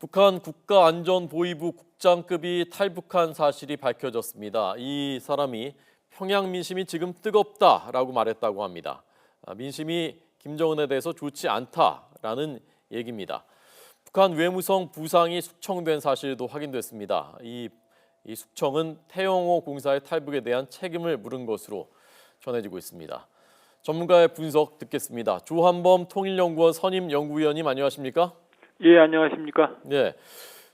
북한 국가안전보위부 국장급이 탈북한 사실이 밝혀졌습니다. 이 사람이 평양 민심이 지금 뜨겁다라고 말했다고 합니다. 민심이 김정은에 대해서 좋지 않다라는 얘기입니다. 북한 외무성 부상이 숙청된 사실도 확인됐습니다. 이 숙청은 태영호 공사의 탈북에 대한 책임을 물은 것으로 전해지고 있습니다. 전문가의 분석 듣겠습니다. 조한범 통일연구원 선임 연구위원님 안녕하십니까? 예, 안녕하십니까? 네,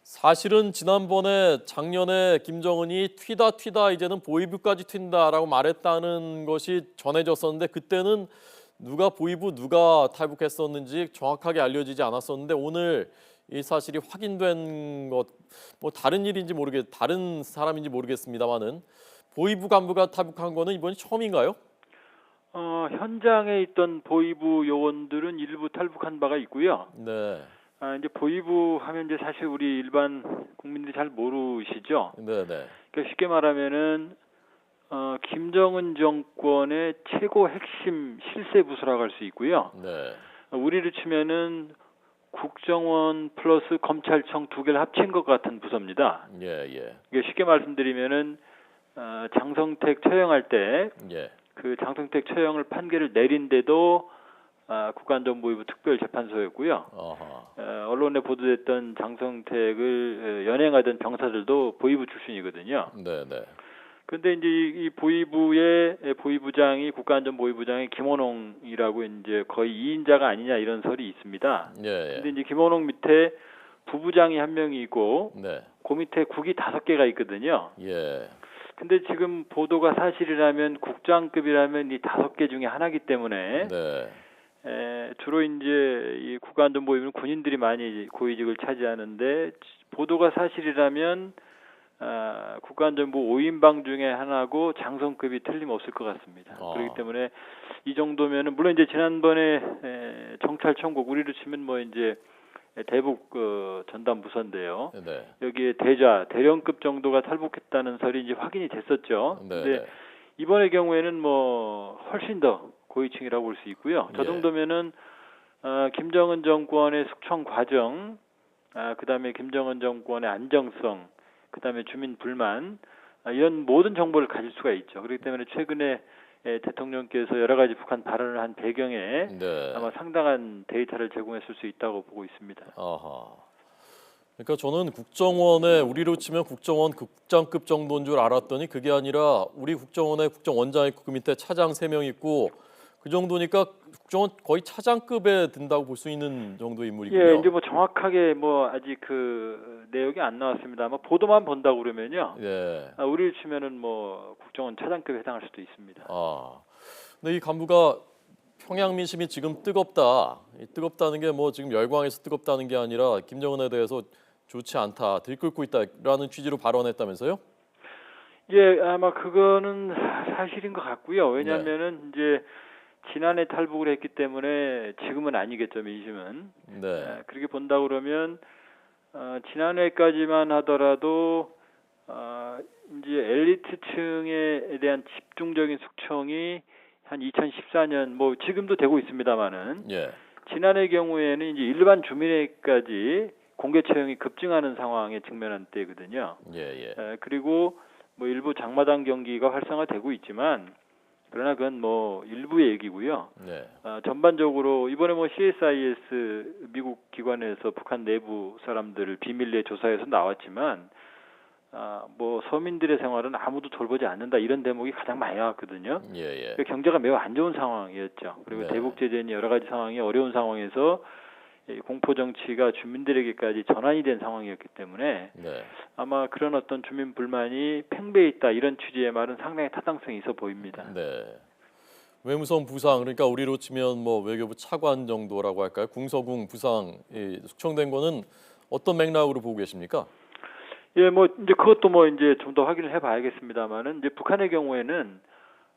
사실은 지난번에 작년에 김정은이 튀다 이제는 보위부까지 튄다라고 말했다는 것이 전해졌었는데 그때는 누가 보위부 누가 탈북했었는지 정확하게 알려지지 않았었는데 오늘 이 사실이 확인된 것, 뭐 다른 일인지 다른 사람인지 모르겠습니다만은 보위부 간부가 탈북한 거는 이번이 처음인가요? 현장에 있던 보위부 요원들은 일부 탈북한 바가 있고요. 네, 이제 보위부 하면 이제 사실 우리 일반 국민들이 잘 모르시죠. 네. 그러니까 쉽게 말하면은 김정은 정권의 최고 핵심 실세 부서라고 할 수 있고요. 네. 우리로 치면은 국정원 플러스 검찰청 두 개를 합친 것 같은 부서입니다. 예. 이게 쉽게 말씀드리면은 장성택 처형할 때 예. 그 장성택 처형을 판결을 내린데도 국가안전보위부 특별재판소였고요. 언론에 보도됐던 장성택을 연행하던 병사들도 보위부 출신이거든요. 네. 그런데 이제 이 보위부의 보위부장이 국가안전보위부장이 김원홍이라고 이제 거의 2인자가 아니냐 이런 설이 있습니다. 예. 근데 이제 김원홍 밑에 부부장이 한 명이고 네. 그 밑에 국이 5개가 있거든요. 예. 근데 지금 보도가 사실이라면 국장급이라면 이 5개 중에 하나이기 때문에 네. 주로 이제 이 국가안전보위부는 군인들이 많이 고위직을 차지하는데 보도가 사실이라면 국가안전부 5인방 중에 하나고 장성급이 틀림없을 것 같습니다. 그렇기 때문에 이 정도면은 물론 이제 지난번에 정찰청국 우리로 치면 뭐 이제 대북 전담 부서인데요. 네. 여기에 대령급 정도가 탈북했다는 설이 이제 확인이 됐었죠. 네. 근데 이번의 경우에는 뭐 훨씬 더 고위층이라고 볼 수 있고요. 저 정도면은 김정은 정권의 숙청 과정, 그다음에 김정은 정권의 안정성, 그다음에 주민 불만 이런 모든 정보를 가질 수가 있죠. 그렇기 때문에 최근에 대통령께서 여러 가지 북한 발언을 한 배경에 아마 상당한 데이터를 제공했을 수 있다고 보고 있습니다. 그러니까 저는 국정원에 우리로 치면 국정원 국장급 정도인 줄 알았더니 그게 아니라 우리 국정원에 국정원장 있고 그 밑에 차장 3명 있고 그 정도니까 국정원 거의 차장급에 든다고 볼 수 있는 정도의 인물이군요. 예, 이제 뭐 정확하게 뭐 아직 그 내용이 안 나왔습니다. 아마 보도만 본다고 그러면요. 예. 우리를 치면은 뭐 국정원 차장급에 해당할 수도 있습니다. 근데 이 간부가 평양 민심이 지금 뜨겁다. 뜨겁다는 게 뭐 지금 열광해서 뜨겁다는 게 아니라 김정은에 대해서 좋지 않다, 들끓고 있다라는 취지로 발언했다면서요? 예, 아마 그거는 사실인 것 같고요. 왜냐하면은 이제 지난해 탈북을 했기 때문에 지금은 아니겠죠, 민심은. 네. 그렇게 본다 그러면 지난해까지만 하더라도 이제 엘리트층에 대한 집중적인 숙청이 한 2014년 뭐 지금도 되고 있습니다만은 지난해 경우에는 이제 일반 주민에까지 공개 채용이 급증하는 상황에 직면한 때거든요. 그리고 뭐 일부 장마당 경기가 활성화되고 있지만 그러나 그건 뭐 일부의 얘기고요. 전반적으로 이번에 뭐 CSIS 미국 기관에서 북한 내부 사람들을 비밀리에 조사해서 나왔지만 뭐 서민들의 생활은 아무도 돌보지 않는다 이런 대목이 가장 많이 나왔거든요. 경제가 매우 안 좋은 상황이었죠. 그리고 대북 제재니 여러 가지 상황이 어려운 상황에서 공포 정치가 주민들에게까지 전환이 된 상황이었기 때문에 아마 그런 어떤 주민 불만이 팽배해 있다 이런 취지의 말은 상당히 타당성이 있어 보입니다. 외무성 부상 그러니까 우리로 치면 뭐 외교부 차관 정도라고 할까요? 궁서궁 부상 숙청된 거는 어떤 맥락으로 보고 계십니까? 예, 뭐 이제 그것도 뭐 이제 좀 더 확인을 해봐야겠습니다만은 이제 북한의 경우에는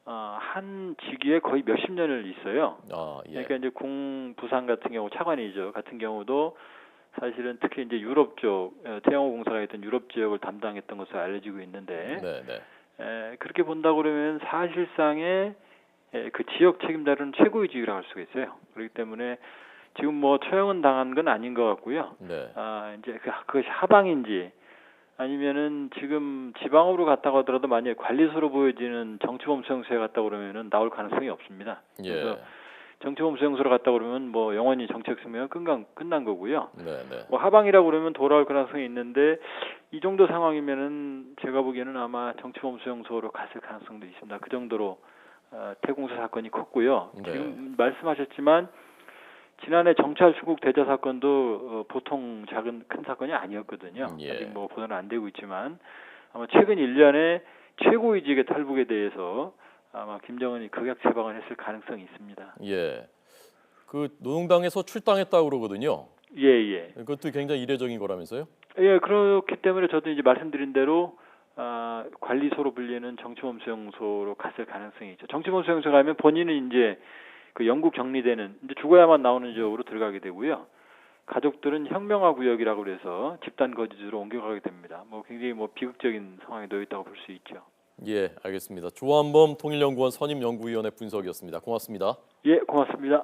한 직위에 거의 몇십 년을 있어요. 그러니까 이제 궁 부상 같은 경우 차관이죠. 같은 경우도 사실은 특히 이제 유럽 쪽 태영호 공사가 있던 유럽 지역을 담당했던 것으로 알려지고 있는데 그렇게 본다 그러면 사실상의 그 지역 책임자는 최고의 지위라고 할 수가 있어요. 그렇기 때문에 지금 뭐 처형은 당한 건 아닌 것 같고요. 네. 이제 그것이 하방인지 아니면은 지금 지방으로 갔다고 하더라도 만약에 관리소로 보여지는 정치범 수용소에 갔다 그러면은 나올 가능성이 없습니다. 그래서 정치범 수용소로 갔다 그러면 뭐 영원히 정책 수명은 끝난 거고요. 네, 네. 뭐 하방이라고 그러면 돌아올 가능성이 있는데 이 정도 상황이면은 제가 보기에는 아마 정치범 수용소로 갔을 가능성도 있습니다. 그 정도로 태공사 사건이 컸고요. 네. 지금 말씀하셨지만 지난해 정찰 수국 대자 사건도 보통 큰 사건이 아니었거든요. 예. 아직 뭐 보도는 안 되고 있지만 아마 최근 1년에 최고위직의 탈북에 대해서 아마 김정은이 극약 처방을 했을 가능성이 있습니다. 예. 그 노동당에서 출당했다고 그러거든요. 예. 그것도 굉장히 이례적인 거라면서요? 예, 그렇기 때문에 저도 이제 말씀드린 대로 관리소로 불리는 정치범 수용소로 갔을 가능성이 있죠. 정치범 수용소 가면 본인은 이제 그 영국 격리되는 이제 죽어야만 나오는 지역으로 들어가게 되고요. 가족들은 혁명화 구역이라고 그래서 집단 거주지로 옮겨가게 됩니다. 뭐 굉장히 뭐 비극적인 상황에 놓여 있다고 볼 수 있죠. 예, 알겠습니다. 조한범 통일연구원 선임연구위원의 분석이었습니다. 고맙습니다. 예, 고맙습니다.